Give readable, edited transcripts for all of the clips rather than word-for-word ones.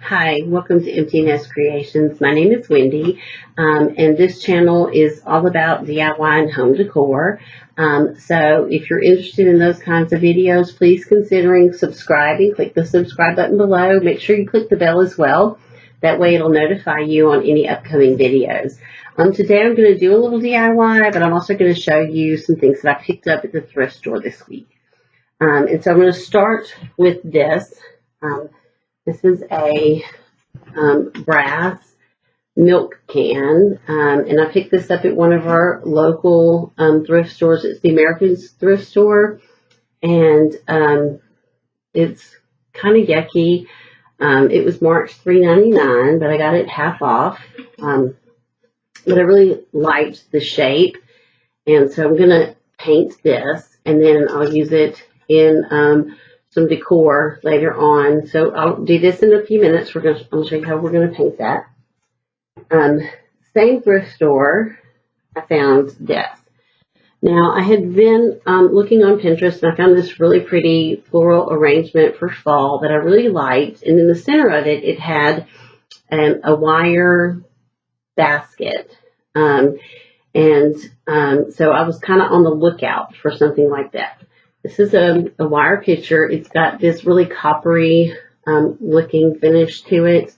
Hi, welcome to Empty Nest Creations. My name is Wendy, and this channel is all about DIY and home decor. So if you're interested in those kinds of videos, please consider subscribing. Click the subscribe button below. Make sure you click the bell as well. That way it'll notify you on any upcoming videos. Today I'm going to do a little DIY, but I'm also going to show you some things that I picked up at the thrift store this week. And so I'm going to start with this. This is a brass milk can, and I picked this up at one of our local thrift stores. It's the American's thrift store, and it's kind of yucky. It was marked $3.99, but I got it half off. But I really liked the shape, and so I'm going to paint this, and then I'll use it in some decor later on. So I'll do this in a few minutes. I'll show you how we're going to paint that. Same thrift store, I found this. Now, I had been looking on Pinterest, and I found this really pretty floral arrangement for fall that I really liked. And in the center of it, it had a wire basket. So I was kind of on the lookout for something like that. This is a wire pitcher. It's got this really coppery looking finish to it.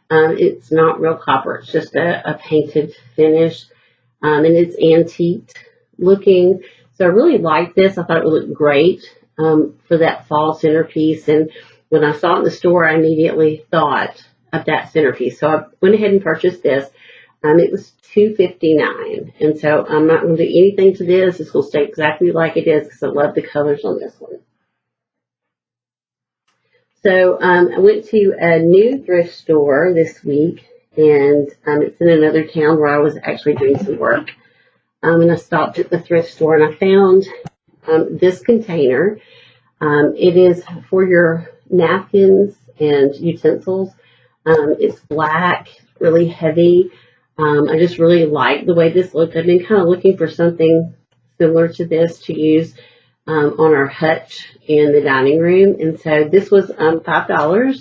It's not real copper. It's just a painted finish. And it's antique looking. So I really like this. I thought it would look great for that fall centerpiece. And when I saw it in the store, I immediately thought of that centerpiece. So I went ahead and purchased this. It was $2.59, and so I'm not going to do anything to this. It's going to stay exactly like it is because I love the colors on this one. So I went to a new thrift store this week, and it's in another town where I was actually doing some work. And I stopped at the thrift store, and I found this container. It is for your napkins and utensils. It's black, really heavy. I just really like the way this looked. I've been kind of looking for something similar to this to use on our hutch in the dining room. And so this was $5.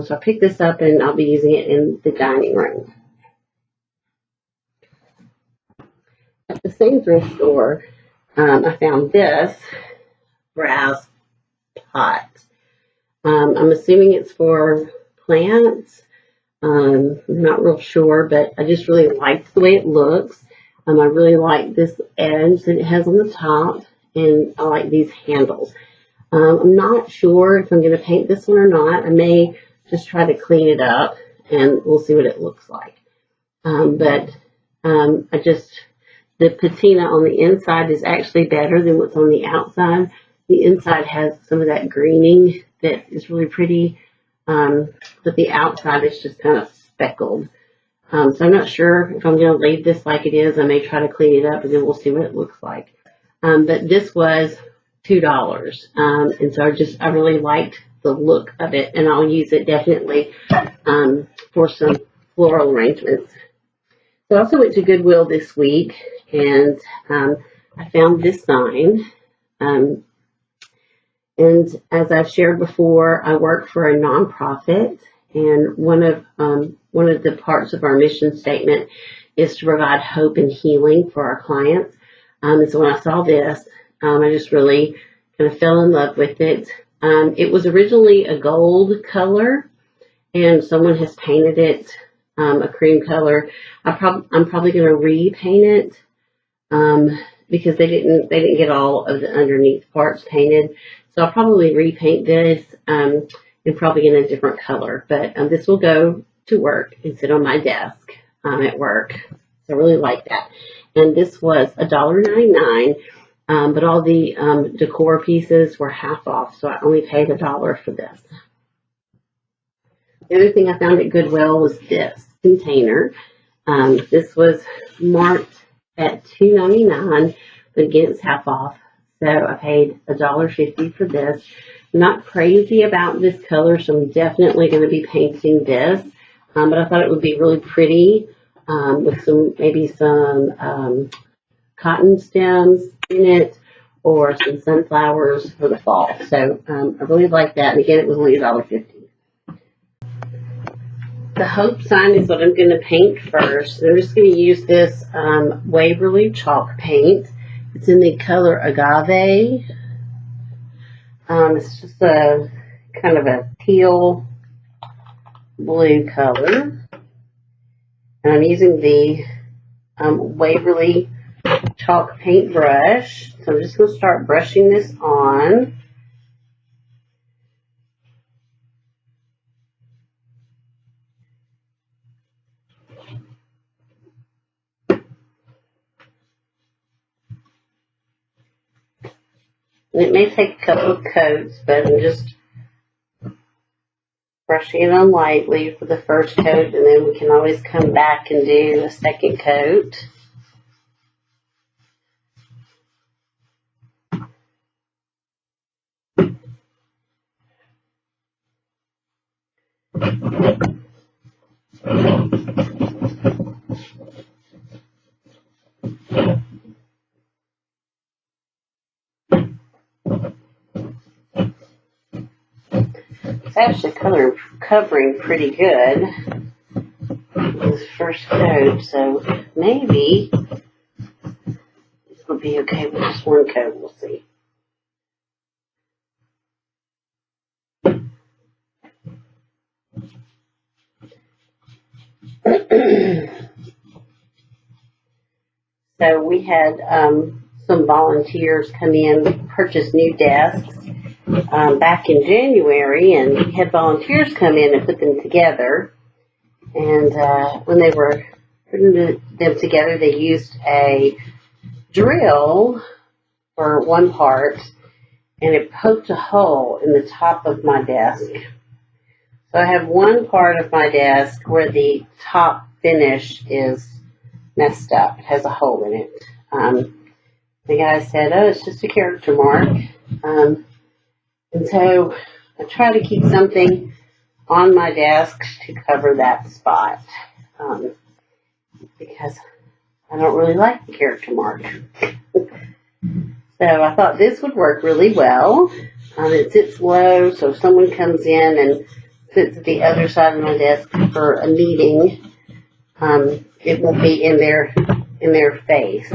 So I picked this up, and I'll be using it in the dining room. At the same thrift store, I found this brass pot. I'm assuming it's for plants. I'm not real sure, but I just really liked the way it looks. I really like this edge that it has on the top, and I like these handles. I'm not sure if I'm going to paint this one or not. I may just try to clean it up, and we'll see what it looks like. The patina on the inside is actually better than what's on the outside. The inside has some of that greening that is really pretty. But the outside is just kind of speckled. So I'm not sure if I'm going to leave this like it is. I may try to clean it up, and then we'll see what it looks like. But this was $2. And so I really liked the look of it, and I'll use it definitely for some floral arrangements. So I also went to Goodwill this week, and I found this sign. And as I've shared before, I work for a nonprofit, and one of the parts of our mission statement is to provide hope and healing for our clients. And so when I saw this, I just really kind of fell in love with it. It was originally a gold color, and someone has painted it a cream color. I'm probably going to repaint it because they didn't get all of the underneath parts painted. So I'll probably repaint this and probably in a different color. But this will go to work and sit on my desk at work. So I really like that. And this was $1.99, but all the decor pieces were half off. So I only paid $1 for this. The other thing I found at Goodwill was this container. This was marked at $2.99, but again, it's half off. So I paid $1.50 for this. I'm not crazy about this color, so I'm definitely going to be painting this. But I thought it would be really pretty with maybe some cotton stems in it, or some sunflowers for the fall. So I really like that. And again, it was only $1.50. the hope sign is what I'm going to paint first. I'm just going to use this Waverly chalk paint. It's in the color Agave. It's just a kind of a teal blue color. And I'm using the Waverly chalk paint brush. So I'm just going to start brushing this on. It may take a couple of coats, but I'm just brushing it on lightly for the first coat, and then we can always come back and do a second coat. It's actually covering pretty good this first coat, so maybe this will be okay with just one coat. We'll see. So we had some volunteers come in, purchase new desks back in January, and we had volunteers come in and put them together. And when they were putting them together, they used a drill for one part, and it poked a hole in the top of my desk. So I have one part of my desk where the top finish is messed up. It has a hole in it. The guy said, "Oh, it's just a character mark." And so I try to keep something on my desk to cover that spot because I don't really like the character mark. So I thought this would work really well. It sits low, so if someone comes in and sits at the other side of my desk for a meeting, it won't be in their face,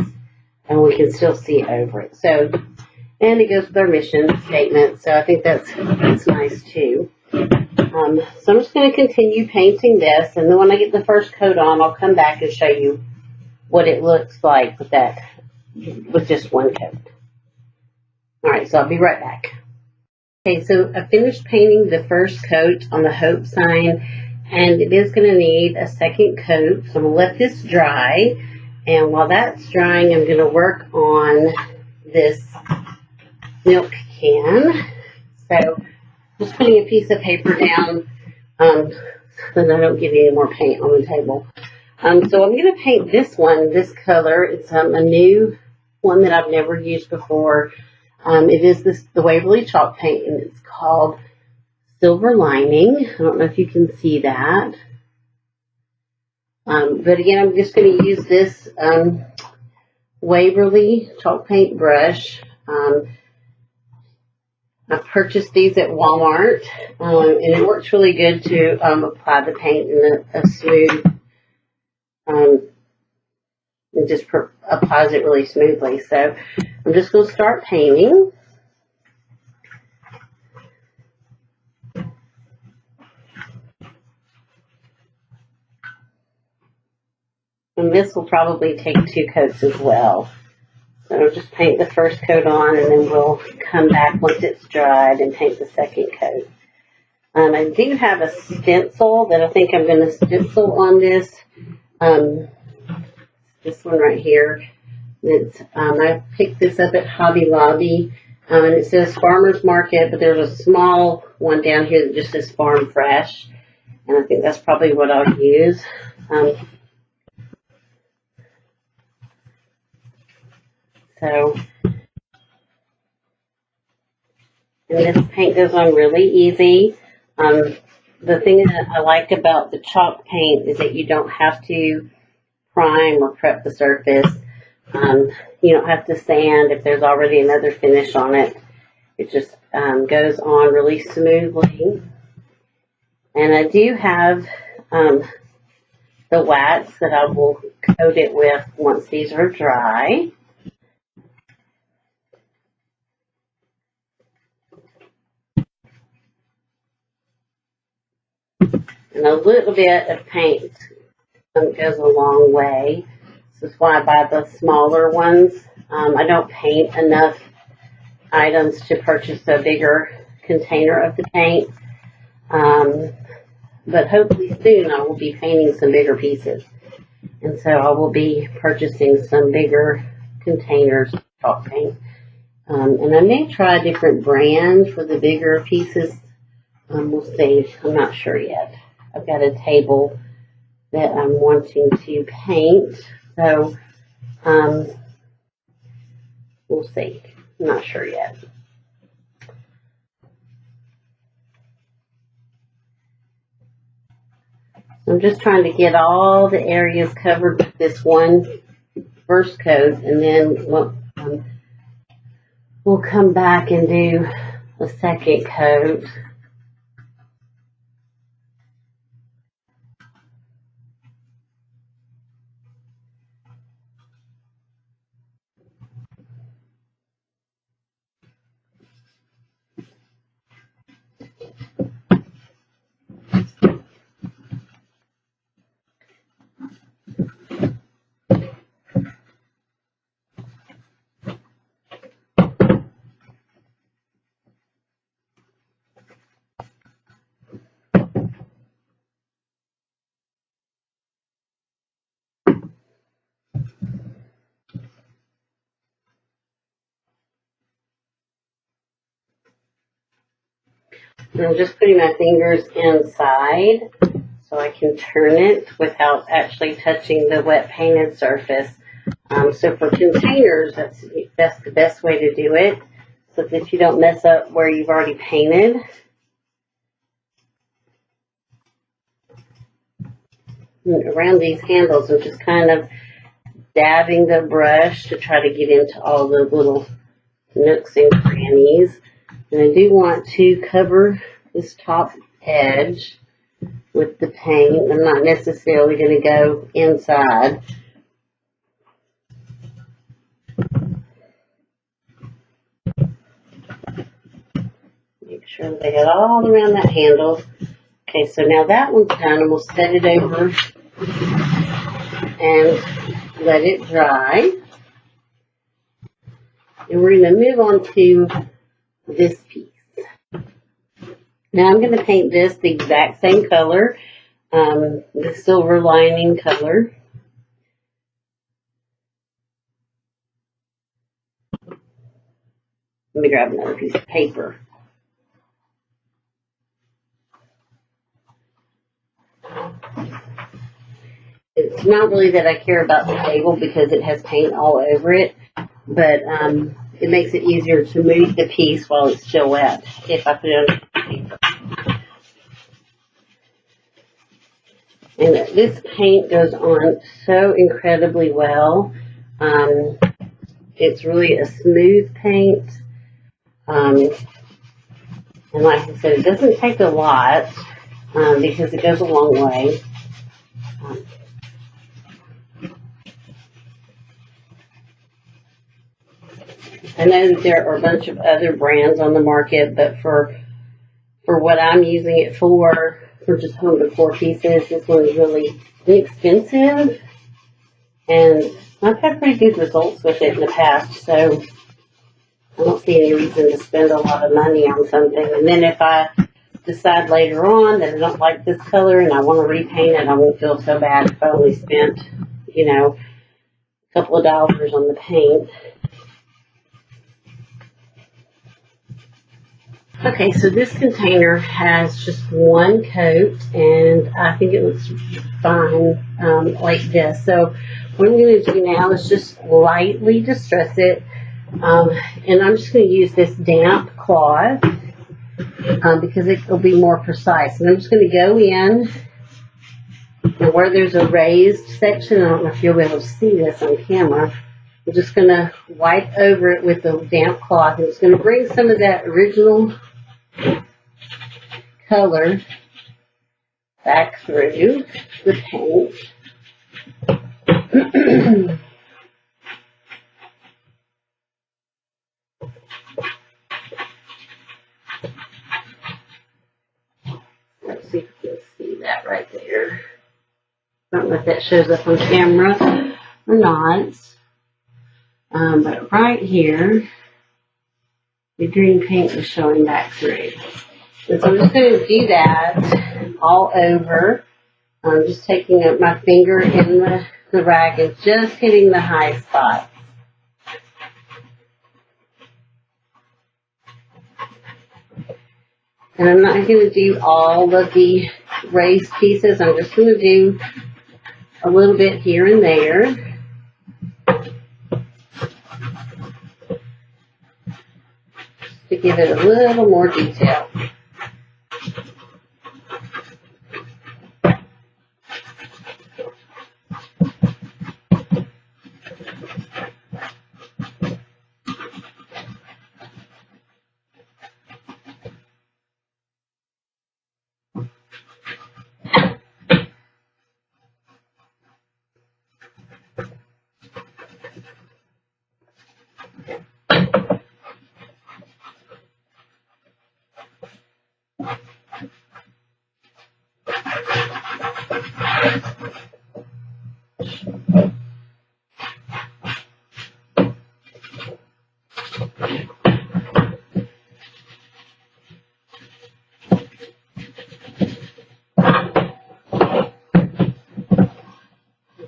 and we can still see over it. So, and it goes with our mission statement, so I think that's nice too. So I'm just going to continue painting this, and then when I get the first coat on, I'll come back and show you what it looks like with just one coat. All right, so I'll be right back. Okay, so I finished painting the first coat on the hope sign, and it is going to need a second coat, so I'm going to let this dry, and while that's drying, I'm going to work on this milk can. So just putting a piece of paper down so that I don't get any more paint on the table. So I'm going to paint this one, this color. It's a new one that I've never used before. It is the Waverly chalk paint, and it's called Silver Lining. I don't know if you can see that. But again, I'm just going to use this Waverly chalk paint brush. I purchased these at Walmart, and it works really good to apply the paint in a smooth, it just applies it really smoothly. So I'm just going to start painting. And this will probably take 2 coats as well. So I'll just paint the first coat on, and then we'll come back once it's dried and paint the second coat. I do have a stencil that I think I'm going to stencil on this. This one right here. It's, I picked this up at Hobby Lobby, and it says Farmer's Market, but there's a small one down here that just says Farm Fresh, and I think that's probably what I'll use. And this paint goes on really easy. The thing that I like about the chalk paint is that you don't have to prime or prep the surface. You don't have to sand if there's already another finish on it. It just goes on really smoothly. And I do have the wax that I will coat it with once these are dry. And a little bit of paint goes a long way. This is why I buy the smaller ones. I don't paint enough items to purchase a bigger container of the paint. But hopefully soon I will be painting some bigger pieces. And so I will be purchasing some bigger containers of chalk paint. And I may try a different brand for the bigger pieces. We'll see. I'm not sure yet. I've got a table that I'm wanting to paint. So we'll see. I'm not sure yet. I'm just trying to get all the areas covered with this one first coat, and then we'll come back and do a second coat. And I'm just putting my fingers inside so I can turn it without actually touching the wet painted surface. So for containers, that's the best way to do it, so that you don't mess up where you've already painted. And around these handles, I'm just kind of dabbing the brush to try to get into all the little nooks and crannies. And I do want to cover this top edge with the paint. I'm not necessarily going to go inside. Make sure that I got all around that handle. Okay, so now that one's done, and we'll set it over and let it dry. And we're going to move on to this piece. Now I'm going to paint this the exact same color, the silver lining color. Let me grab another piece of paper. It's not really that I care about the table because it has paint all over it, but it makes it easier to move the piece while it's still wet if I put it on paper. And this paint goes on so incredibly well. It's really a smooth paint. And like I said, it doesn't take a lot because it goes a long way. I know that there are a bunch of other brands on the market, but for what I'm using it for just home decor pieces, this one is really inexpensive, and I've had pretty good results with it in the past, so I don't see any reason to spend a lot of money on something. And then if I decide later on that I don't like this color and I want to repaint it, I won't feel so bad if I only spent, a couple of dollars on the paint. Okay, so this container has just one coat, and I think it looks fine like this. So what I'm going to do now is just lightly distress it, and I'm just going to use this damp cloth because it will be more precise. And I'm just going to go in, and where there's a raised section, I don't know if you'll be able to see this on camera, I'm just going to wipe over it with the damp cloth, and it's going to bring some of that original color back through the paint. Let's see if you can see that right there. I don't know if that shows up on camera or not. But right here, the green paint is showing back through. And so I'm just going to do that all over. I'm just taking up my finger in the rag and just hitting the high spots. And I'm not going to do all of the raised pieces. I'm just going to do a little bit here and there. To give it a little more detail.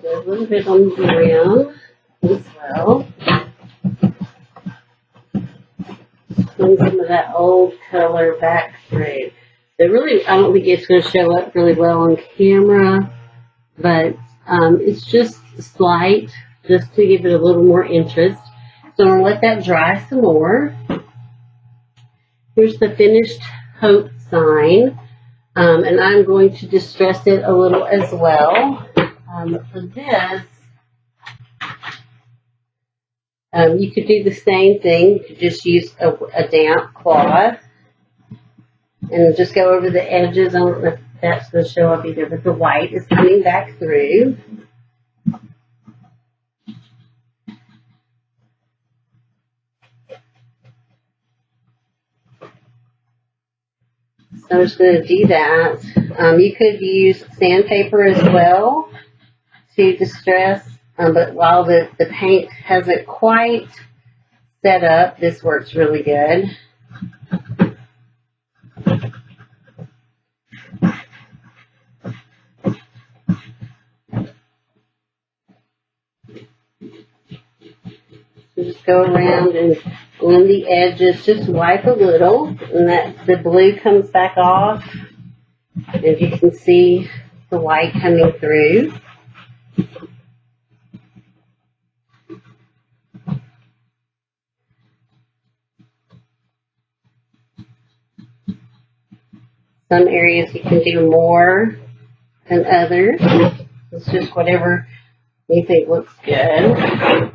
A little bit on the rim as well. Bring some of that old color back through. So really, I don't think it's going to show up really well on camera, but it's just slight, just to give it a little more interest. So I'm going to let that dry some more. Here's the finished hope sign, and I'm going to distress it a little as well. For this, you could do the same thing. You could just use a damp cloth and just go over the edges. I don't know if that's going to show up either, but the white is coming back through. So I'm just going to do that. You could use sandpaper as well to distress, but while the paint hasn't quite set up, this works really good. So just go around and on the edges, just wipe a little, and that the blue comes back off. And you can see the white coming through. Some areas you can do more than others. It's just whatever you think looks good.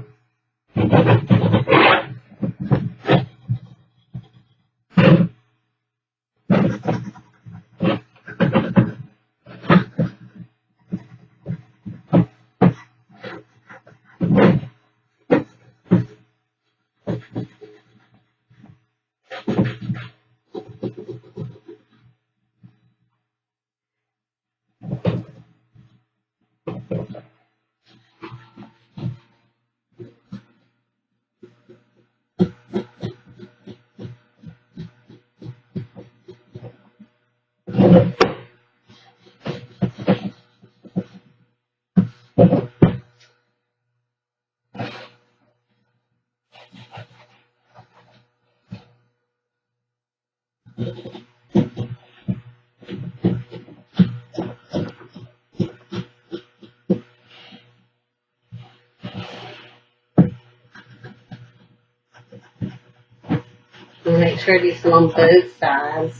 And make sure to do some on both sides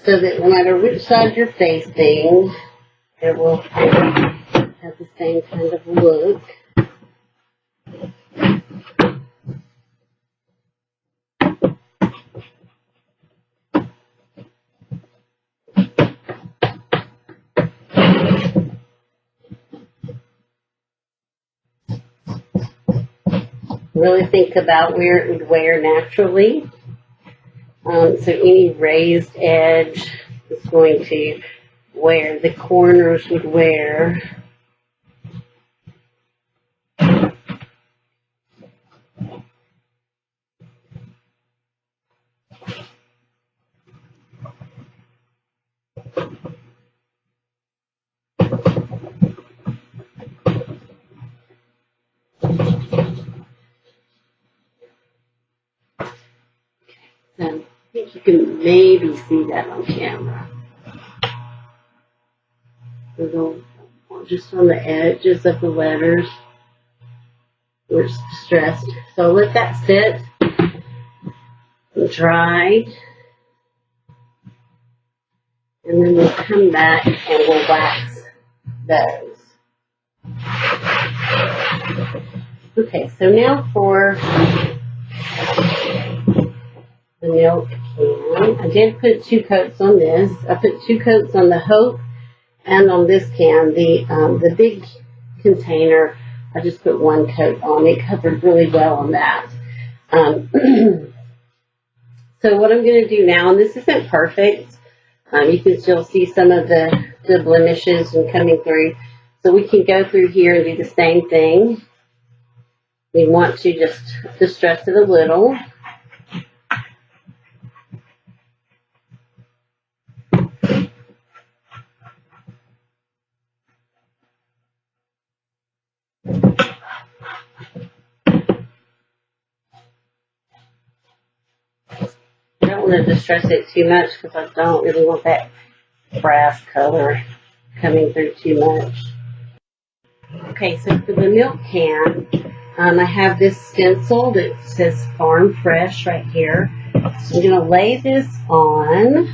so that no matter which side you're facing, it will have the same kind of look. really think about where it would wear naturally. So any raised edge is going to wear, the corners would wear. So I think you can maybe see that on camera. Little, just on the edges of the letters where it's distressed. So I'll let that sit and dry. And then we'll come back and we'll wax those. Okay, so now for the milk can. I did put 2 coats on this. I put 2 coats on the Hope and on this can. The big container, I just put 1 coat on. It covered really well on that. So what I'm going to do now, and this isn't perfect, you can still see some of the blemishes and coming through. So we can go through here and do the same thing. We want to just distress it a little. I don't want to distress it too much because I don't really want that brass color coming through too much. Okay, so for the milk can, I have this stencil that says Farm Fresh right here. So I'm going to lay this on.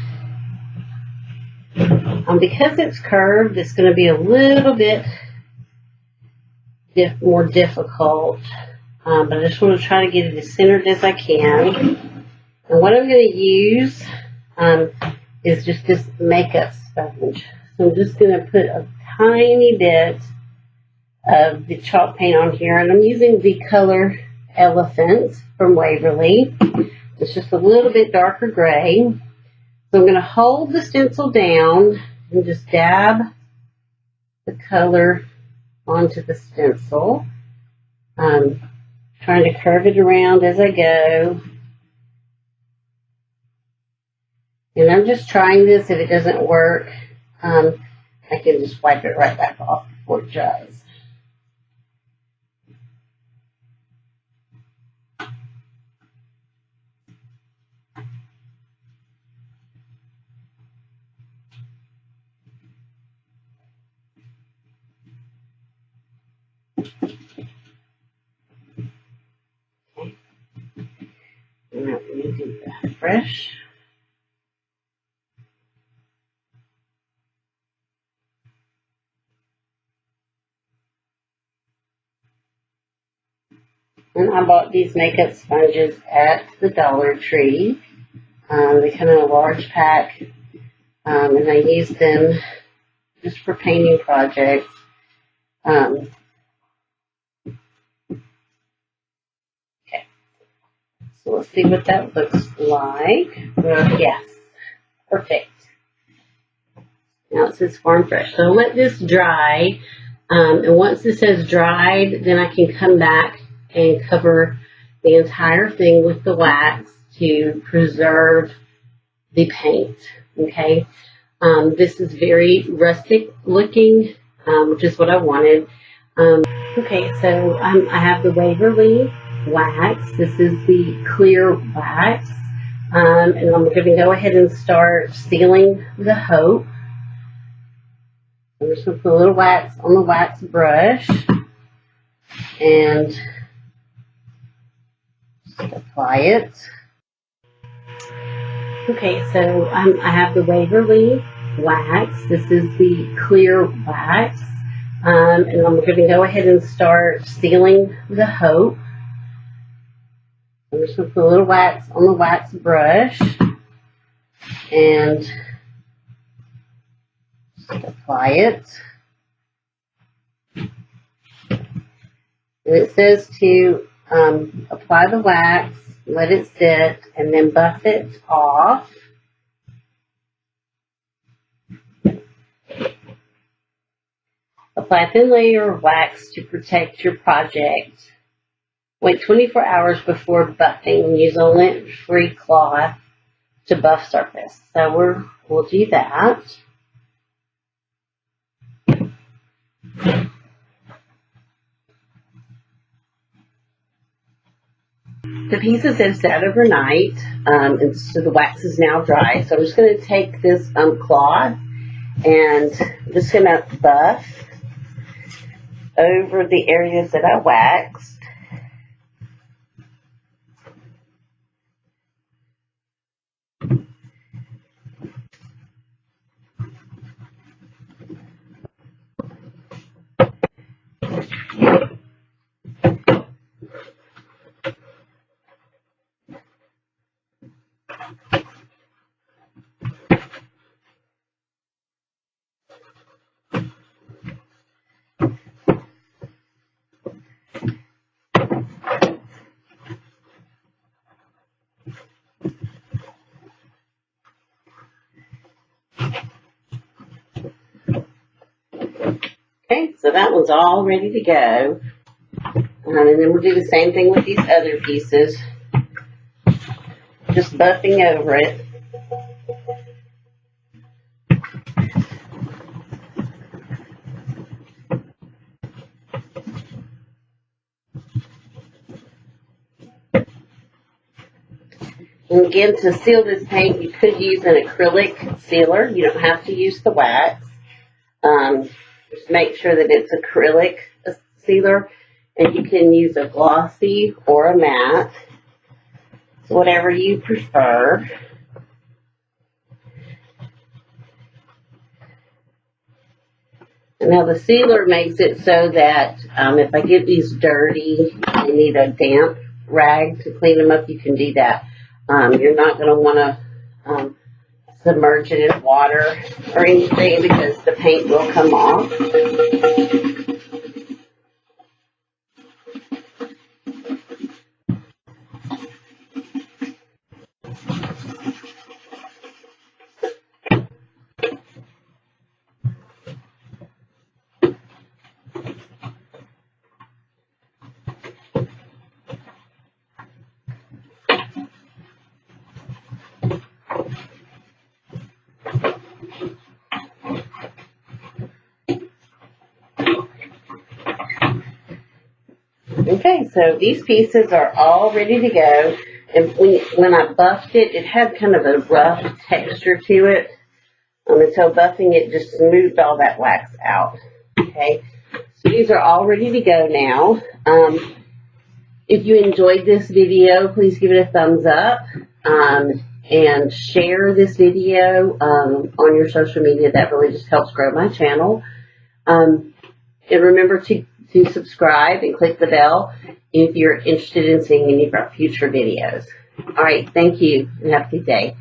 Because it's curved, it's going to be a little bit more difficult. But I just want to try to get it as centered as I can. And what I'm going to use is just this makeup sponge. So I'm just going to put a tiny bit of the chalk paint on here. And I'm using the color Elephant from Waverly. It's just a little bit darker gray. So I'm going to hold the stencil down and just dab the color onto the stencil. Trying to curve it around as I go. And I'm just trying this. If it doesn't work, I can just wipe it right back off before it dries. Okay. And now we do the fresh. And I bought these makeup sponges at the Dollar Tree. They come in a large pack, and I use them just for painting projects. Okay, so let's see what that looks like. Yes, perfect. Now it says Farm Fresh. So let this dry, and once this has dried, then I can come back and cover the entire thing with the wax to preserve the paint. Okay, this is very rustic looking, which is what I wanted. Okay, so I have the Waverly wax. This is the clear wax, and I'm going to go ahead and start sealing the Hope. I'm just going to put a little wax on the wax brush and just apply it. Okay, so I have the Waverly wax. This is the clear wax, and I'm going to go ahead and start sealing the Hope. I'm just going to put a little wax on the wax brush and just apply it. And it says to apply the wax, let it sit, and then buff it off. Apply a thin layer of wax to protect your project. Wait 24 hours before buffing. Use a lint-free cloth to buff surface. So we'll do that. The pieces have sat overnight, and so the wax is now dry. So I'm just going to take this cloth and I'm just going to buff over the areas that I waxed. Okay, so that one's all ready to go. And then we'll do the same thing with these other pieces. Just buffing over it. And again, to seal this paint, you could use an acrylic sealer. You don't have to use the wax. Just make sure that it's acrylic sealer, and you can use a glossy or a matte, so whatever you prefer. And now the sealer makes it so that if I get these dirty, I need a damp rag to clean them up, you can do that. You're not going to want to submerge it in water or anything because the paint will come off. Okay, so these pieces are all ready to go. And when I buffed it, it had kind of a rough texture to it. And so buffing it just smoothed all that wax out. Okay, so these are all ready to go now. If you enjoyed this video, please give it a thumbs up. And share this video on your social media. That really just helps grow my channel. And remember to subscribe and click the bell if you're interested in seeing any of our future videos. All right, thank you, and have a good day.